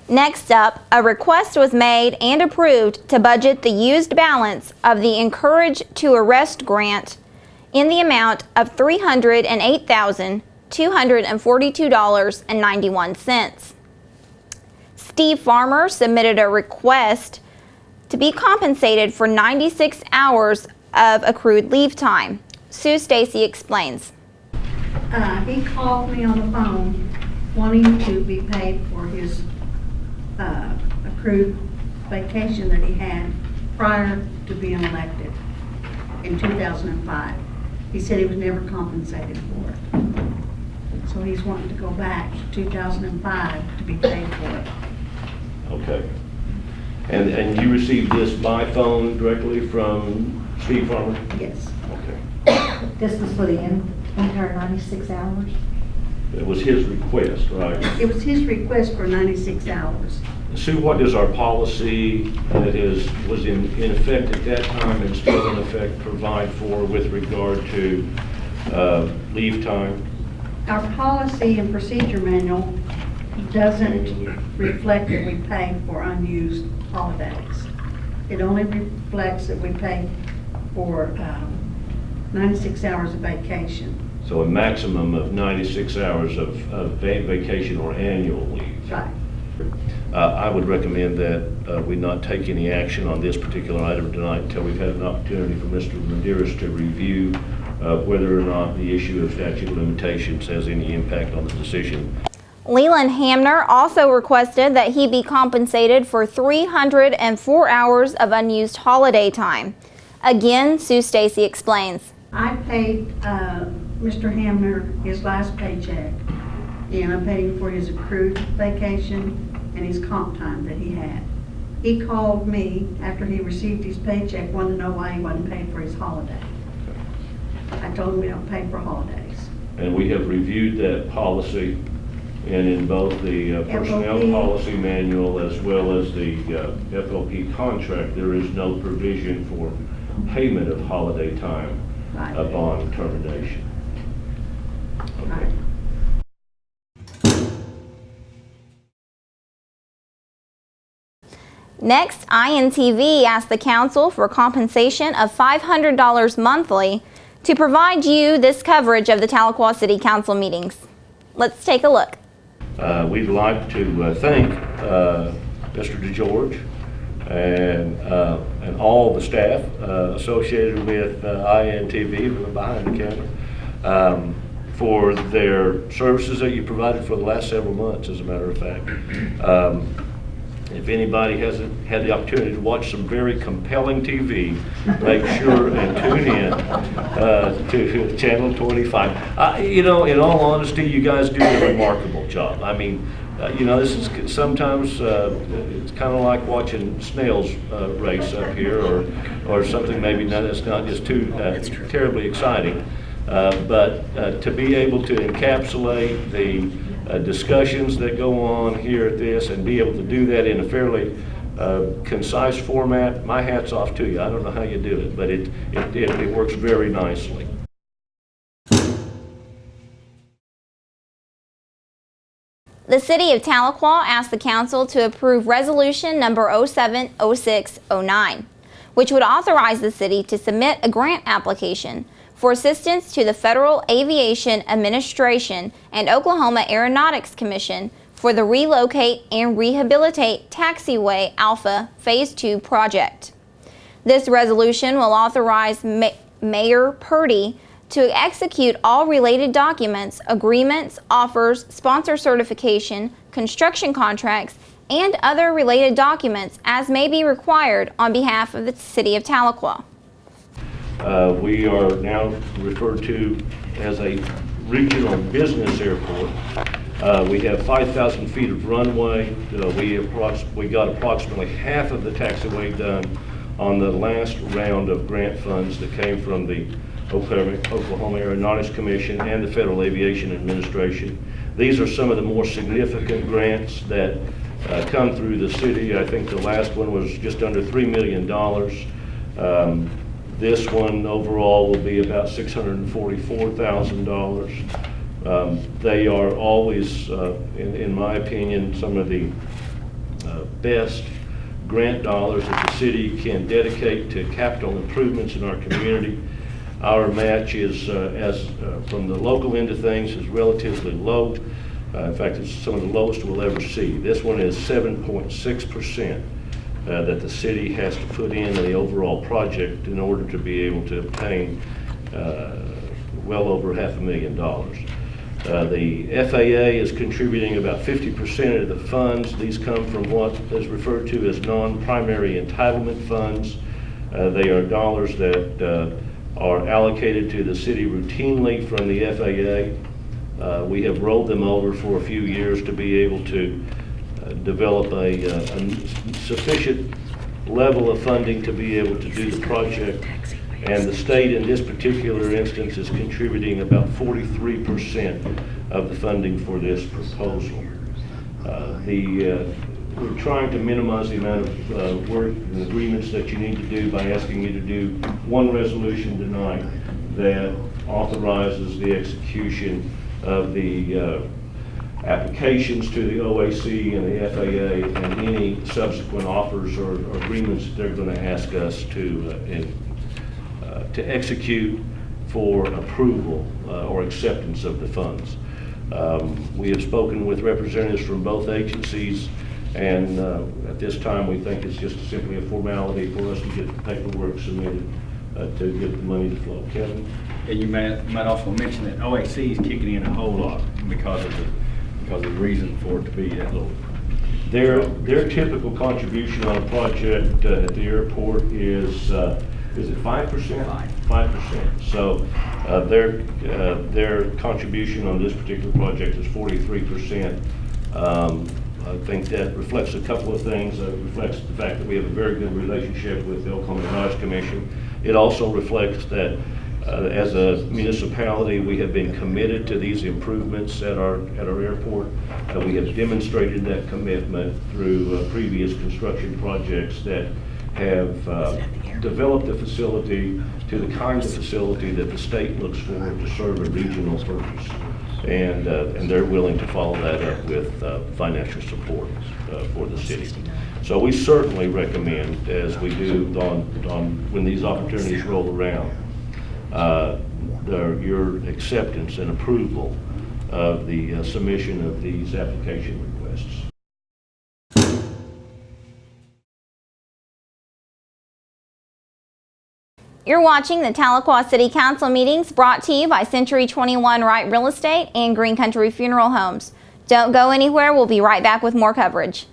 Next up, a request was made and approved to budget the used balance of the Encourage to Arrest grant in the amount of $308,242.91. Steve Farmer submitted a request to be compensated for 96 hours of accrued leave time. Sue Stacy explains. He called me on the phone wanting to be paid for his accrued vacation that he had prior to being elected in 2005. He said he was never compensated for it. So he's wanting to go back to 2005 to be paid for it. Okay. And you received this by phone directly from Steve Farmer? Yes. Okay. This was for the entire 96 hours? It was his request, right? It was his request for 96 hours. Sue, what does our policy that was in effect at that time and still in effect provide for with regard to leave time? Our policy and procedure manual doesn't reflect that we pay for unused holidays. It only reflects that we pay for 96 hours of vacation. So a maximum of 96 hours of vacation or annual leave. Right. I would recommend that we not take any action on this particular item tonight until we've had an opportunity for Mr. Medeiros to review whether or not the issue of statute of limitations has any impact on the decision. Leland Hamner also requested that he be compensated for 304 hours of unused holiday time. Again, Sue Stacy explains. I paid Mr. Hamner his last paycheck, and I paid him for his accrued vacation and his comp time that he had. He called me after he received his paycheck, wanted to know why he wasn't paid for his holiday. I told him we don't pay for holidays. And we have reviewed that policy, and in both the personnel FOP. policy manual as well as the FLP contract, there is no provision for payment of holiday time Right. upon termination. Okay. Right. Next, INTV asked the council for compensation of $500 monthly to provide you this coverage of the Tahlequah City Council meetings. Let's take a look. We'd like to thank Mr. DeGeorge and all the staff associated with INTV behind the camera for their services that you provided for the last several months, as a matter of fact. If anybody hasn't had the opportunity to watch some very compelling TV, make sure and tune in to Channel 25. You know, in all honesty, you guys do a remarkable job. I mean, you know, this is sometimes it's kind of like watching snails race up here, or something maybe that's not just too terribly exciting. But to be able to encapsulate the discussions that go on here at this and be able to do that in a fairly concise format, my hat's off to you. I don't know how you do it, but it works very nicely. The City of Tahlequah asked the council to approve resolution number 070609, which would authorize the city to submit a grant application for assistance to the Federal Aviation Administration and Oklahoma Aeronautics Commission for the Relocate and Rehabilitate Taxiway Alpha Phase 2 project. This resolution will authorize Mayor Purdy to execute all related documents, agreements, offers, sponsor certification, construction contracts, and other related documents as may be required on behalf of the City of Tahlequah. We are now referred to as a regional business airport. We have 5,000 feet of runway. We got approximately half of the taxiway done on the last round of grant funds that came from the Oklahoma Aeronautics Commission and the Federal Aviation Administration. These are some of the more significant grants that come through the city. I think the last one was just under $3 million. This one overall will be about $644,000. They are always, in my opinion, some of the best grant dollars that the city can dedicate to capital improvements in our community. Our match is, from the local end of things, is relatively low. In fact, it's some of the lowest we'll ever see. This one is 7.6% that the city has to put in the overall project in order to be able to obtain well over $500,000. The FAA is contributing about 50% of the funds. These come from what is referred to as non-primary entitlement funds. They are dollars that are allocated to the city routinely from the FAA. We have rolled them over for a few years to be able to develop a sufficient level of funding to be able to do the project. And the state in this particular instance is contributing about 43% of the funding for this proposal. We're trying to minimize the amount of work and agreements that you need to do by asking you to do one resolution tonight that authorizes the execution of the applications to the OAC and the FAA and any subsequent offers or agreements that they're going to ask us to execute for approval or acceptance of the funds. We have spoken with representatives from both agencies, and at this time we think it's just simply a formality for us to get the paperwork submitted to get the money to flow. Kevin? And you might also mention that OAC is kicking in a whole lot because of the reason for it to be that low. Their typical contribution on a project at the airport is it 5%? 5%. So their contribution on this particular project is 43%. I think that reflects a couple of things. It reflects the fact that we have a very good relationship with the Oklahoma Dodge Commission. It also reflects that as a municipality, we have been committed to these improvements at our airport. We have demonstrated that commitment through previous construction projects that have developed the facility to the kind of facility that the state looks for to serve a regional purpose. And they're willing to follow that up with financial support for the city. So we certainly recommend, as we do when these opportunities roll around, your acceptance and approval of the submission of these application requests. You're watching the Tahlequah City Council meetings brought to you by Century 21 Wright Real Estate and Green Country Funeral Homes. Don't go anywhere. We'll be right back with more coverage.